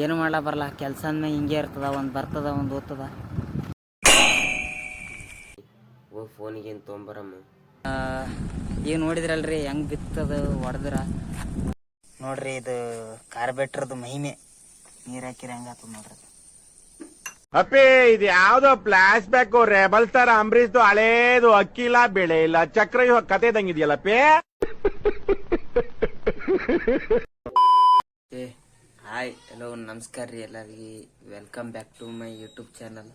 ಏನು ಮಾಡ್ಲಾ ಬರಲ್ಲ. ಕೆಲಸ ಅಂದ್ಮೇಲೆ ಹಿಂಗೆ ಇರ್ತದ, ಒಂದು ಬರ್ತದ ಒಂದು ಓದ್ತದ. ಫೋನಿಗೇನು ತೊಗೊಂಬರಮ್ಮ. ಈಗ ನೋಡಿದ್ರಲ್ರಿ ಹೆಂಗೆ ಬಿತ್ತದ ಹೊಡೆದ್ರ ನೋಡ್ರಿ. ಇದು ಕಾರ್ಬೇಟ್ರದ್ದು ಮಹಿಮೆ. ನೀರು ಹಾಕಿರಿ ಹೆಂಗಾಗ್ತದ ನೋಡ್ರಿ. ಅಪ್ಪಿ ಇದು ಯಾವ್ದೋ ಫ್ಲಾಶ್ ಬ್ಯಾಕ್ ರೆಬಲ್ ತರ ಅಂಬರೀಶ್ದು ಹಳೇದು ಅಕ್ಕಿಲ್ಲ ಬೆಳೆ ಇಲ್ಲ ಚಕ್ರ ಇವಾಗ ಕತೆ ತಂಗಿದ್ಯಲ್ಲಪ್ಪಿ. ಹಾಯ್ ಹಲೋ ನಮಸ್ಕಾರ ರೀ ಎಲ್ಲರಿಗೆ. Welcome back to my YouTube channel.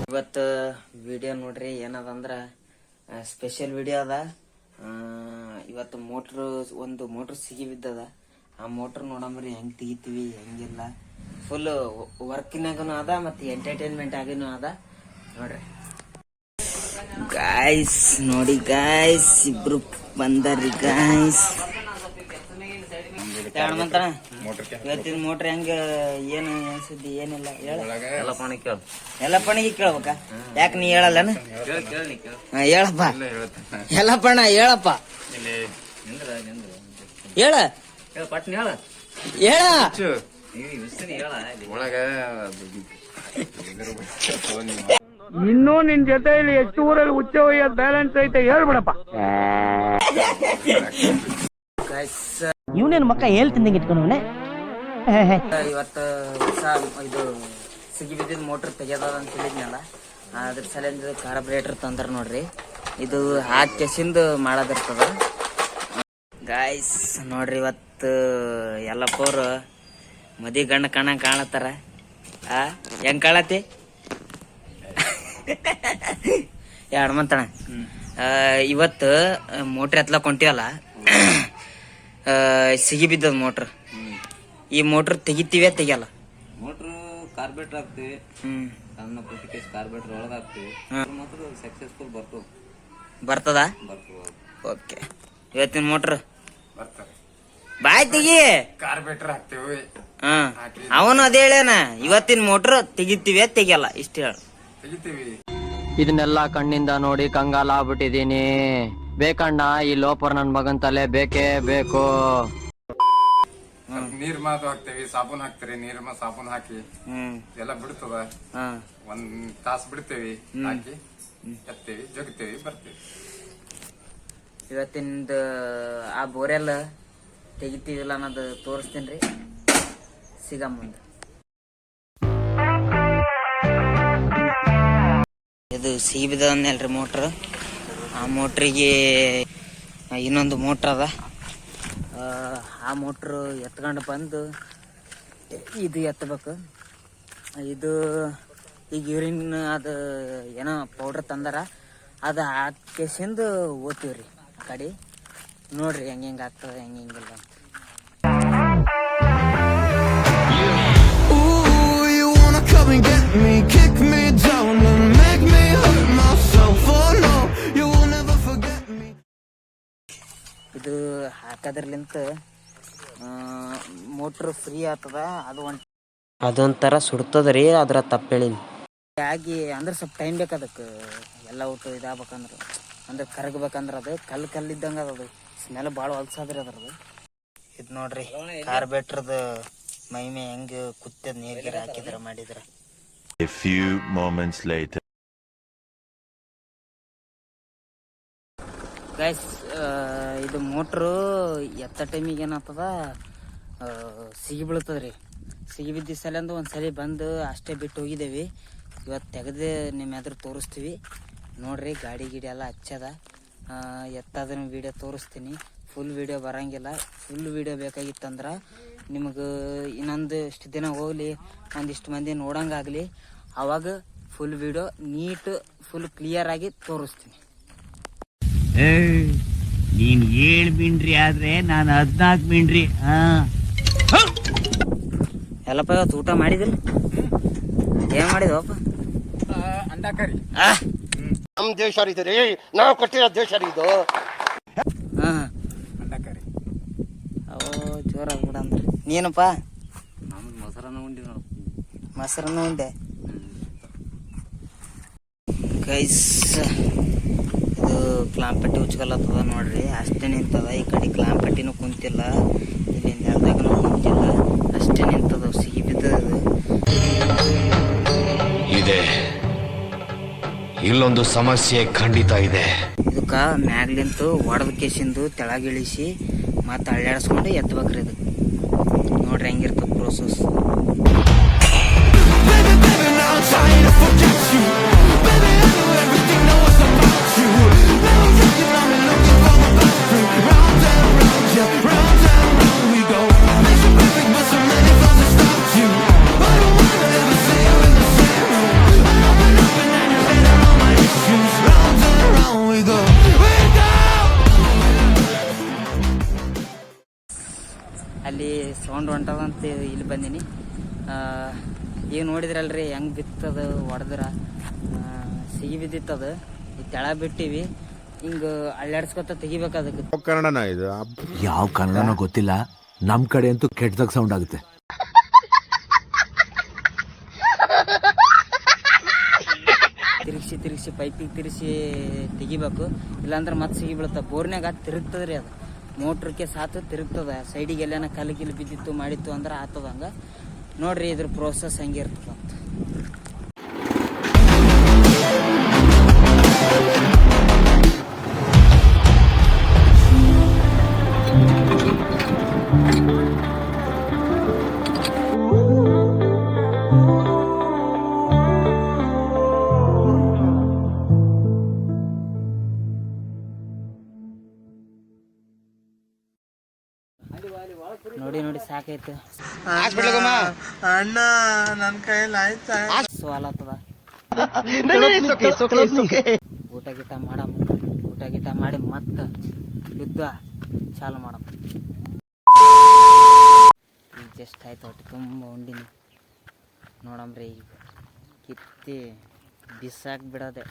ಇವತ್ತು ವಿಡಿಯೋ ನೋಡ್ರಿ ಏನದಂದ್ರ ಸ್ಪೆಷಲ್ ವಿಡಿಯೋ ಅದ. ಇವತ್ತು ಒಂದು ಮೋಟ್ರ್ ಸಿಗಿ ಬಿದ್ದದ. ಆ ಮೋಟ್ರ್ ನೋಡಂಬ್ರಿ ಹೆಂಗ್ ತೆಗಿತೀವಿ ಹೆಂಗಿಲ್ಲ. ಫುಲ್ ವರ್ಕಿನಾಗನು ಅದ ಮತ್ತೆ ಎಂಟರ್ಟೈನ್ಮೆಂಟ್ ಆಗಿನೂ ಅದ ನೋಡ್ರಿ. ಗಾಯ್ಸ್ ನೋಡಿ ಗಾಯ್ಸ್, ಇಬ್ರು ಬಂದಾರಿ ಗಾಯ್ಸ್. ಇವತ್ತಿನ ಮೋಟ್ರ್ ಹೆಂಗ ಏನು ಅನ್ಸಿದ್ದಿ ಏನಿಲ್ಲ ಎಲ್ಲ ಪಣಿಗೆ ಕೇಳ್ಬೇಕ. ಯಾಕೆ ನೀ ಹೇಳಲ್ಲನ? ಹೇಳಪ್ಪ ಎಲ್ಲಪ್ಪಣ್ಣ ಹೇಳಪ್ಪ ಹೇಳ ಹೇಳ. ಇನ್ನೂ ನಿನ್ ಜೊತೆಯಲ್ಲಿ ಎಷ್ಟು ಊರಲ್ಲಿ ಹುಚ್ಚ ಒಯ್ಯೋದ್ ಬ್ಯಾಲೆನ್ಸ್ ಐತೆ ಹೇಳ್ಬಿಡಪ್ಪ. ಇವನೇನು ಮಕ್ಕ ಹೇಳ್ತಿಂದಂಗೆ ಇಟ್ಕೊಂಡವನೆ. ಇವತ್ತು ಹೊಸ ಇದು ಸಿಗಿ ಬಿದ್ದಿದ್ ಮೋಟ್ರ್ ತೆಗೆದ ಅಂತ ಹೇಳಿದ್ನಲ್ಲ, ಅದ್ರ ಸಲಿಂದ ಕಾರ್ಬೊರೇಟರ್ ತಂದ್ರ ನೋಡ್ರಿ. ಇದು ಹಾಕಿ ಕೆಸಿಂದ ಮಾಡೋದಿರ್ತದ ಗಾಯ್ಸ್. ನೋಡ್ರಿ ಇವತ್ತು ಎಲ್ಲಪ್ಪವ್ರು ಮದಿ ಗಂಡ ಕಾಣತ್ತಾರ. ಹೆಂಗ್ ಕಾಣತಿ ಎರಡು ಮಂತಣ. ಇವತ್ತು ಮೋಟ್ರ್ ಎತ್ಲಕ್ ಹೊಂಟಿವಲ್ಲ, ಸಿಗಿ ಬಿದ್ದದ ಮೋಟ್ರ್. ಈ ಮೋಟ್ರ್ ತೆಗಿತೀವಿ ತೆಗಿಯಲ್ಲ. ಮೋಟ್ರು ಕಾರ್ಬೇಟ್ರ್ ಹಾಕ್ತಿವಿ, ಸಣ್ಣ ಪುಟ್ಟ ಕೇಸ್ ಕಾರ್ಬೇಟ್ರ್ ಒಳಗೆ ಹಾಕ್ತಿವಿ, ಮಾತ್ರ ಸಕ್ಸಸ್ಫುಲ್ ಬರ್ತದ. ಓಕೆ, ಇವತ್ತಿನ ಮೋಟ್ರ್ ಬಾಯ್ ತೆಗಿ ಕಾರ್ಬೇಟ್ರ್ ಹಾಕ್ತೇವೆ. ಅವನು ಅದೇ ಹೇಳ್ಯಾನ, ಇವತ್ತಿನ ಮೋಟ್ರ್ ತೆಗಿತೀವಿ ತೆಗಿಯಲ್ಲ ಇಷ್ಟ ಹೇಳ. ಇದನ್ನೆಲ್ಲ ಕಣ್ಣಿಂದ ನೋಡಿ ಕಂಗಾಲ ಆಗ್ಬಿಟ್ಟಿದೀನಿ. ಬೇಕಣ್ಣ ಈ ಲೋಪರ್ ನನ್ ಮಗನ್ ತಲೆ ಬೇಕೇ ಬೇಕು. ನೀರ್ ಮಾತು ಹಾಕ್ತೇವಿ, ಸಾಬೂನ್ ಹಾಕ್ತಿರಿ, ನೀರ್ ಸಾಬೂನ್ ಹಾಕಿ ಎಲ್ಲ ಬಿಡ್ತದ. ಒಂದ್ ತಾಸ್ ಬಿಡ್ತೇವಿ, ಹಾಕಿ ಎತ್ತೇವಿ, ಜಗತೇವಿ, ಬರ್ತೇವಿ. ಇವತ್ತಿಂದ ಆ ಬೋರೆಲ್ಲ ತೆಗಿತೀವಿಲ್ಲ ಅನ್ನೋದು ತೋರಿಸ್ತೀನಿ. ಸಿಗ ಮುಂದೆ. ಇದು ಸಿಗಿ ಬಿದ್ದಲ್ರಿ ಮೋಟ್ರ್. ಆ ಮೋಟ್ರಿಗೆ ಇನ್ನೊಂದು ಮೋಟ್ರ್ ಅದ. ಆ ಮೋಟ್ರು ಎತ್ಕೊಂಡು ಬಂದು ಇದು ಎತ್ತಬೇಕು. ಇದು ಈಗ ಯೂರಿನ್ ಅದು ಏನೋ ಪೌಡ್ರ್ ತಂದಾರ, ಅದು ಹಾಕಿಸಿಂದು ಓದ್ತೀವ್ರಿ ಆ ಕಡೆ. ನೋಡ್ರಿ ಹೆಂಗೆ ಆಗ್ತದೆ ಹೆಂಗಿಲ್ಲ ಅಂತ. ಇದು ಹಾಕೋದ್ರಲಿಂತ ಮೋಟ್ರ್ ಫ್ರೀ ಆಗ್ತದ. ಅದೊಂಥರ ಸುಡ್ತದ್ರಿ. ಅದ್ರ ತಪ್ಪೇಳಿನಿ ಆಗಿ ಅಂದ್ರೆ ಸ್ವಲ್ಪ ಟೈಮ್ ಬೇಕು ಅದಕ್ಕೆ. ಎಲ್ಲ ಊಟ ಇದಾಗಬೇಕಂದ್ರೆ ಅಂದ್ರೆ ಕರಗಬೇಕಂದ್ರೆ ಅದು ಕಲ್ಲಿದ್ದಂಗೆ ಅದು ಸ್ಮೆಲ್ ಭಾಳ ಹೊಲ್ಸಾದ್ರಿ ಅದ್ರದ್ದು. ಇದು ನೋಡ್ರಿ ಕಾರ್ಬೇಟ್ರದ್ದು ಮೈಮೆ ಹೆಂಗೆ ಕುತ್ತದ ನೀರ್ಗಿರ ಹಾಕಿದ್ರ ಮಾಡಿದ್ರ. A few moments later. Guys, ಇದು ಮೋಟ್ರು ಎತ್ತ ಟೈಮಿಗೆ ಏನಾಗ್ತದ ಸಿಗಿ ಬೀಳ್ತದ್ರಿ. ಸಿಗಿ ಬಿದ್ದ ಸಲಿಂದ ಒಂದ್ಸಲಿ ಬಂದು ಅಷ್ಟೇ ಬಿಟ್ಟು ಹೋಗಿದ್ದೇವಿ. ಇವತ್ತು ತೆಗೆದು ನಿಮ್ಮ ಎದುರು ತೋರಿಸ್ತೀವಿ ನೋಡ್ರಿ. ಗಾಡಿ ಗಿಡಿ ಎಲ್ಲ ಹಚ್ಚದ. ಎತ್ತದನ್ನ ವಿಡಿಯೋ ತೋರಿಸ್ತೀನಿ. ಫುಲ್ ವಿಡಿಯೋ ಬರಂಗಿಲ್ಲ. ಫುಲ್ ವಿಡಿಯೋ ಬೇಕಾಗಿತ್ತಂದ್ರೆ ನಿಮಗೆ ಇನ್ನೊಂದು ಇಷ್ಟು ದಿನ ಹೋಗ್ಲಿ, ಒಂದಿಷ್ಟು ಮಂದಿ ನೋಡಂಗಾಗಲಿ, ಅವಾಗ full video neat full clear ಆಗಿ ತೋರಿಸ್ತೀನಿ. ನೀನ್ 7 ಮಿಂಡ್ರಿ ಆದ್ರೆ ನಾನು 14 ಮಿಂಡ್ರಿ. ಎಲ್ಲಪ್ಪ ಇವತ್ತು ಊಟ ಮಾಡಿದಿಲ್ಲ? ಏನ್ ಮಾಡಿದವಪ್ಪ? ಅಂಡ ಕರಿ. ನಮ್ ದೇಶ ರೀ, ನಾವು ಕೊಟ್ಟಿರೋ ದೇಶ ಇದು. ಅಂಡ ಕರಿ. ಓ ಜೋರಾಗ್ಬಿಡ ಅಂದ್ರೆ. ನೀನಪ್ಪ? ನಮ್ದು ಮೊಸರನ್ನ ಉಂಡಿ ನೋಡು. ಮೊಸರನ್ನ ಉಂಡೆ ಗೈಸ್. ಕ್ಲಾಂಪಟ್ಟಿ ಉಚ್ಕೊಲತ್ತದ ನೋಡ್ರಿ, ಅಷ್ಟೇ ನಿಂತದ. ಈ ಕಡೆ ಕ್ಲಾಂಪಟ್ಟಿನೂ ಕುಂತಿಲ್ಲ, ಇಲ್ಲಿ ನೆಲದಾಗನೂ ಕುಂತಿಲ್ಲ, ಅಷ್ಟೇ ನಿಂತದ. ಸಿಗಿ ಬಿದ್ದದು ಇದೆ. ಇಲ್ಲೊಂದು ಸಮಸ್ಯೆ ಖಂಡಿತ ಇದೆ. ಇದಕ್ಕೆ ಮ್ಯಾಗ್ಲಿಂತು ಒಡದ ಕೇಸಿಂದು ತೆಳಗಿಳಿಸಿ ಮತ್ತು ಅಳ್ಳಾಡಿಸ್ಕೊಂಡು ಎತ್ತಬೇಕ್ರಿ. ಇದು ನೋಡ್ರಿ ಹೆಂಗಿರ್ತದೆ ಪ್ರೋಸೆಸ್. ಅಲ್ಲಿ ಸೌಂಡ್ ಹೊಂಟದಂತ ಇಲ್ಲಿ ಬಂದೀನಿ. ಈಗ ನೋಡಿದ್ರಲ್ರಿ ಹೆಂಗೆ ಬಿತ್ತದ ಹೊಡೆದ್ರ, ಸಿಗಿ ಬಿದ್ದಿತ್ತದ. ಈ ತೆಳ ಬಿಟ್ಟಿವಿ, ಹಿಂಗೆ ಅಳ್ಳಾಡ್ಸ್ಕೊತ ತೆಗಿಬೇಕು ಅದಕ್ಕೆ. ಕನ್ನಡನ ಇದು? ಯಾವ ಕನ್ನಡನೋ ಗೊತ್ತಿಲ್ಲ, ನಮ್ ಕಡೆ ಅಂತೂ ಕೆಟ್ಟದಾಗ ಸೌಂಡ್ ಆಗುತ್ತೆ. ತಿರುಗಿಸಿ ಪೈಪಿಗೆ ತಿರುಗಿಸಿ ತೆಗಿಬೇಕು, ಇಲ್ಲಾಂದ್ರೆ ಮತ್ತೆ ಸಿಗಿ ಬೀಳುತ್ತೆ. ಬೋರ್ನ್ಯಾಗ ತಿರುಗ್ತದ್ರಿ ಅದು, ಮೋಟ್ರಕ್ಕೆ ಸಾತು ತಿರುಗ್ತದ. ಸೈಡಿಗೆ ಎಲ್ಲೇನ ಕಲ್ಲು ಗಿಲ್ಲು ಬಿದ್ದಿತ್ತು ಮಾಡಿತ್ತು ಅಂದ್ರೆ ಆತದ. ಹಂಗೆ ನೋಡ್ರಿ ಇದ್ರ ಪ್ರೋಸೆಸ್ ಹೆಂಗಿರ್ತದ ಅಂತ. ನೋಡಿ ಸಾಕೈತೆ. ಅಣ್ಣ ನನ್ ಕೈಯಲ್ಲಿ ಆಯ್ತಾ? ಸವಾಲತ್ತದ. ಊಟ ಗೀಟ ಮಾಡಿ ಮತ್ತೆ ಯುದ್ಧ ಚಾಲು ಮಾಡಮ್ಮ. ಈಗ ಜಸ್ಟ್ ಆಯ್ತು, ಹೊಟ್ಟೆ ತುಂಬ ಉಂಡಿನಿ. ನೋಡಮ್ರಿ ಈಗ ಕಿತ್ತಿ ಬಿಸಾಕ್ ಬಿಡೋದೆ.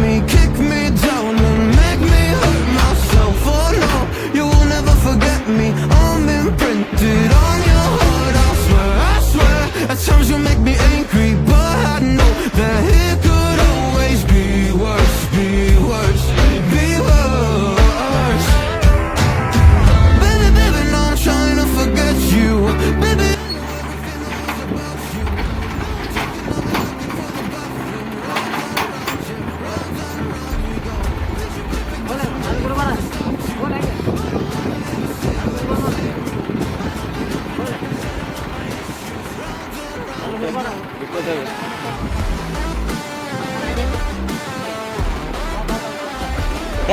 Me, kick me down and make me hurt myself. Oh no, you will never forget me. I'm imprinted on your heart. I swear, at times you make me angry, but I know that it could always be worse, be worse, be worse. Baby, baby, now I'm trying to forget you. Baby,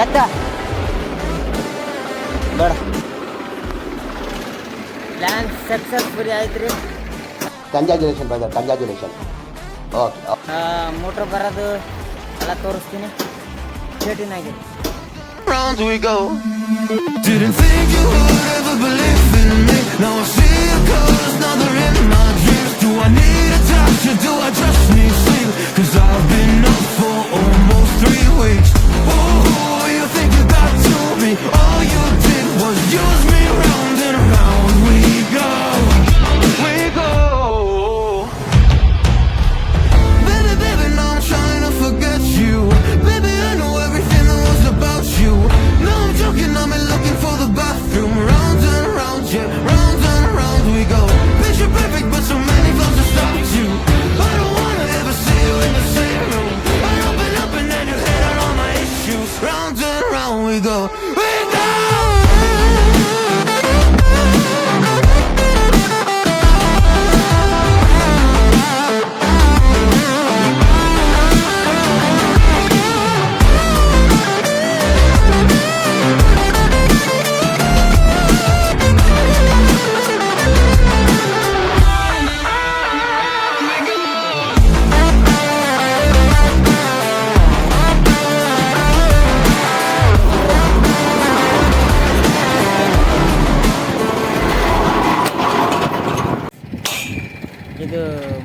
ಎತ್ತ ಬೇಡ. Plan successful ಆಯ್ತ್ರಿ. Congratulation brother, congratulation. Okay, motor ಬರೋದು ಎಲ್ಲ ತೋರಿಸ್ತೀನಿ. ಚೇಟಿನಾಗಿ round we go. Didn't think you would ever believe in me. Now I see your colors, now they're in my dreams. Do I need a doctor? Do I just need sleep? 'Cause I've been up for almost 3 weeks. Oh, you think you got to me? All you did was use me. Round and round we go. We go. Baby, baby, now I'm trying to forget you. Baby, I know everything that was about you. No, I'm joking, I'm looking for the bathroom. Round and round, yeah, round and round we go. Picture perfect, but so many flaws to stop you. I don't wanna ever see you in the same room. I open up and then you hit out all my issues. Round and round we go. We go. ಇದು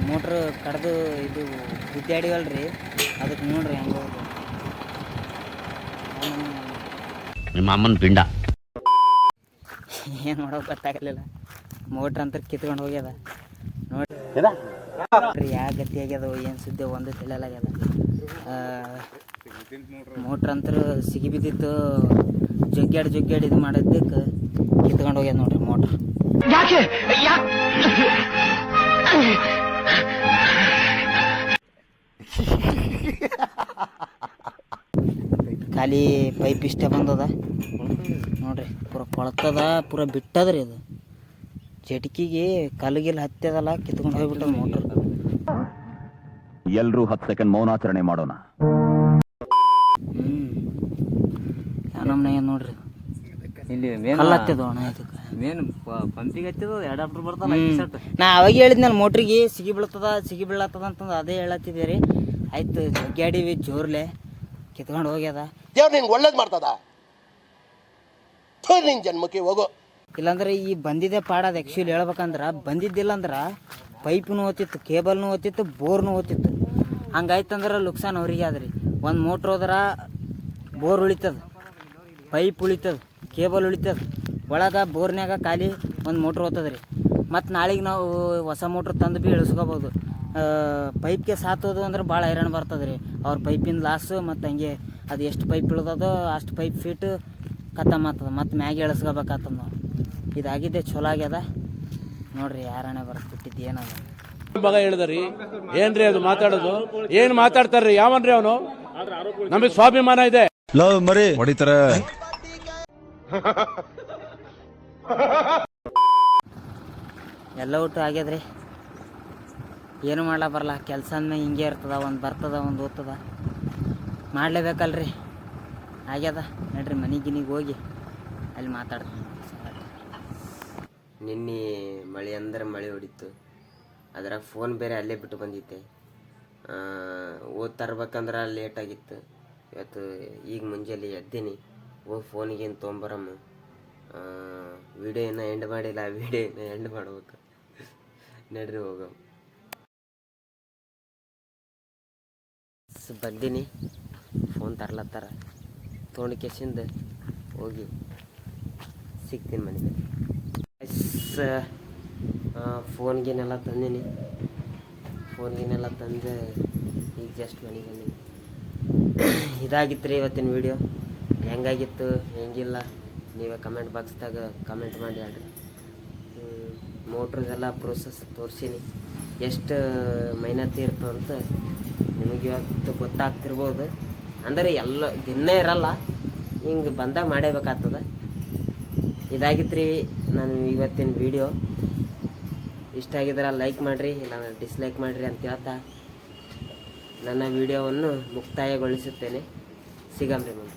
motor ಕಡ್ದು ಇದು ಬಿದ್ದಾಡಿವಲ್ರಿ, ಅದಕ್ಕೆ ನೋಡ್ರಿ ಹೆಂಗೆ ನಿಮ್ಮ ಅಮ್ಮನ ಪಿಂಡ. ಏನು ಮಾಡೋಕೆ ಗೊತ್ತಾಗಲಿಲ್ಲ. ಮೋಟ್ರ್ ಅಂತ ಕಿತ್ಕೊಂಡು ಹೋಗ್ಯದ ನೋಡ್ರಿ ಯಾವ ಗತಿ ಆಗ್ಯದ ಏನು ಸುದ್ದಿ ಒಂದು ತಿಳಿಯಲಾಗ್ಯದ. ಮೋಟ್ರ್ ಅಂತ ಸಿಗಿ ಬಿದ್ದಿತ್ತು, ಜಗ್ಗ್ಯಾಡಿ ಇದು ಮಾಡೋದಕ್ಕೆ ಕಿತ್ಕೊಂಡು ಹೋಗ್ಯದ ನೋಡ್ರಿ ಮೋಟ್ರ್. ಖಾಲಿ ಪೈಪ್ ಇಷ್ಟೇ ಬಂದದ ನೋಡ್ರಿ, ಪೂರ ಕೊಳತದ, ಪೂರ ಬಿಟ್ಟದ್ರಿ ಅದು. ಜಟಕಿಗೆ ಕಲ್ಲಿಗೆಲ್ಲ ಹತ್ತದಲ್ಲ, ಕಿತ್ಕೊಂಡು ಹೋಗ್ಬಿಟ್ಟದ ಮೋಟ್ರ್. ಎಲ್ರೂ 10 ಸೆಕೆಂಡ್ ಮೌನಾಚರಣೆ ಮಾಡೋಣ. ನಮ್ಮನೆ ನೋಡ್ರಿ ಇಲ್ಲಿ ಕಲ್ಲತ್ತದ ಅಣ್ಣ, ಇದಕ್ಕೆ ಮೇನ್ ಪಂಪಿಗೆ ಹತ್ತಿದ ಅಡಾಪ್ಟರ್ ಬರ್ತಾನ. ನಾ ಅವಾಗ ಹೇಳಿದ್ನಲ್ಲ ಮೋಟ್ರಿಗೆ ಸಿಗಿ ಬೀಳತ್ತದ ಅಂತಂದು ಅದೇ ಹೇಳತ್ತಿದ್ದೆ ರೀ. ಆಯ್ತು ಜಗ್ಗಾಡಿವಿ ಜೋರ್ಲೆ, ಕಿತ್ಕೊಂಡು ಹೋಗ್ಯದ. ದೇವ್ರು ನಿನ್ಗೆ ಒಳ್ಳೇದು ಮಾಡ್ತದ, ನಿನ್ ಜನ್ಮಕ್ಕೆ ಹೋಗೋ. ಇಲ್ಲಾಂದ್ರೆ ಈ ಬಂದಿದ್ದೆ ಪಾಡದ. ಆ್ಯಕ್ಚುಲಿ ಹೇಳ್ಬೇಕಂದ್ರೆ ಬಂದಿದ್ದಿಲ್ಲ ಅಂದ್ರೆ ಪೈಪ್ನು ಓದ್ತಿತ್ತು, ಕೇಬಲ್ನು ಓದ್ತಿತ್ತು, ಬೋರ್ನು ಓದ್ತಿತ್ತು. ಹಂಗಾಯ್ತಂದ್ರೆ ಲುಕ್ಸಾನ್ ಅವ್ರಿಗೆ ಆದ್ರಿ. ಒಂದು ಮೋಟ್ರ್ ಹೋದ್ರೆ ಬೋರ್ ಉಳಿತದ, ಪೈಪ್ ಉಳಿತದ, ಕೇಬಲ್ ಉಳಿತದ, ಒಳಗೆ ಬೋರ್ನ್ಯಾಗ ಖಾಲಿ ಒಂದು ಮೋಟ್ರ್ ಓದ್ತದ ರೀ. ಮತ್ತು ನಾಳೆಗೆ ನಾವು ಹೊಸ ಮೋಟ್ರ್ ತಂದು ಭೀ ಇಳಿಸ್ಕೋಬೋದು. ಪೈಪ್ಗೆ ಸಾತೋದು ಅಂದ್ರೆ ಭಾಳ ಹೈರಾಣ ಬರ್ತದೆ ರೀ. ಅವ್ರ ಪೈಪಿನ ಲಾಸು, ಮತ್ತು ಹಂಗೆ ಅದು ಎಷ್ಟು ಪೈಪ್ ಇಳ್ದದೋ ಅಷ್ಟು ಪೈಪ್ ಫೀಟು ಖತಮ್ ಆಗ್ತದೆ, ಮತ್ತು ಮ್ಯಾಗೆ ಇಳಿಸ್ಕೋಬೇಕಾಗ್ತದೆ. ನಾವು ಇದಾಗಿದ್ದೆ ಚಲೋ ಆಗ್ಯದ ನೋಡ್ರಿ. ಯಾರನೇ ಬರ್ತಿಟ್ಟಿದ್ದು ಏನದ ಮಗ ಹೇಳಿದ್ರಿ ಏನ್ರಿ ಅದು ಮಾತಾಡೋದು? ಏನ್ ಮಾತಾಡ್ತಾರ್ರಿ? ಯಾವನ್ರಿ ಅವನು? ನಮಗೆ ಸ್ವಾಭಿಮಾನ ಇದೆ. ಮರಿ ಹೊಡಿತಾರ. ಎಲ್ಲ ಊಟ ಆಗ್ಯದ್ರಿ, ಏನು ಮಾಡ್ಲಾ ಬರಲ್ಲ. ಕೆಲಸ ಅಂದ್ಮೇಲೆ ಹಿಂಗೆ ಇರ್ತದ, ಒಂದು ಬರ್ತದ ಒಂದು ಓದ್ತದ, ಮಾಡಲೇಬೇಕಲ್ರಿ. ಆಗ್ಯದ ನೋಡ್ರಿ, ಮನೆಗಿನಿಗೆ ಹೋಗಿ ಅಲ್ಲಿ ಮಾತಾಡ್ತೀನಿ. ನಿನ್ನೆ ಮಳೆ ಅಂದ್ರೆ ಮಳೆ ಹೊಡಿತು, ಅದ್ರಾಗ ಫೋನ್ ಬೇರೆ ಅಲ್ಲೇ ಬಿಟ್ಟು ಬಂದಿದ್ದೆ. ಓದ್ ತರ್ಬೇಕಂದ್ರೆ ಲೇಟಾಗಿತ್ತು. ಇವತ್ತು ಈಗ ಮುಂಜಾನೆ ಎದ್ದೀನಿ, ಹೋಗಿ ಫೋನಿಗೇನು ತೊಗೊಂಬರಮ್ಮ. ವಿಡಿಯೋ ಏನೋ ಎಂಡ್ ಮಾಡಿಲ್ಲ, ವಿಡಿಯೋ ಏನೋ ಎಂಡ್ ಮಾಡ್ಬೇಕು. ನಡ್ರಿ ಹೋಗ. ಬಂದೀನಿ, ಫೋನ್ ತರ್ಲತ್ತಾರ, ತೊಗೊಂಡು ಕೆಸಿಂದ ಹೋಗಿ ಸಿಗ್ತೀನಿ ಮನೆಗೆ. ಫೋನ್ಗೇನೆಲ್ಲ ತಂದೀನಿ, ಫೋನ್ಗೇನೆಲ್ಲ ತಂದು ಈಗ ಜಸ್ಟ್ ಮನೆಗೆ ಬಂದೀನಿ. ಇದಾಗಿತ್ತು ರೀ ಇವತ್ತಿನ ವಿಡಿಯೋ. ಹೆಂಗಾಗಿತ್ತು ಹೆಂಗಿಲ್ಲ ನೀವೇ ಕಮೆಂಟ್ ಬಾಕ್ಸ್ದಾಗ ಕಮೆಂಟ್ ಮಾಡಿ ಹೇಳ್ರಿ. ಮೋಟ್ರದೆಲ್ಲ ಪ್ರೋಸೆಸ್ ತೋರಿಸೀನಿ, ಎಷ್ಟು ಮೈನತಿ ಇರ್ತದಂತ ನಿಮಗೆ ಇವತ್ತು ಗೊತ್ತಾಗ್ತಿರ್ಬೋದು. ಅಂದರೆ ಎಲ್ಲ ದಿನ ಇರಲ್ಲ, ಹಿಂಗೆ ಬಂದಾಗ ಮಾಡೇಬೇಕಾಗ್ತದೆ. ಇದಾಗಿತ್ತು ರೀ ನಾನು ಇವತ್ತಿನ ವಿಡಿಯೋ. ಇಷ್ಟ ಆಗಿದ್ರೆ ಲೈಕ್ ಮಾಡಿರಿ, ಇಲ್ಲ ಡಿಸ್ಲೈಕ್ ಮಾಡಿರಿ ಅಂತ ಹೇಳ್ತಾ ನನ್ನ ವಿಡಿಯೋವನ್ನು ಮುಕ್ತಾಯಗೊಳಿಸುತ್ತೇನೆ. ಸಿಗಮ್ರಿ ಮುಂದೆ.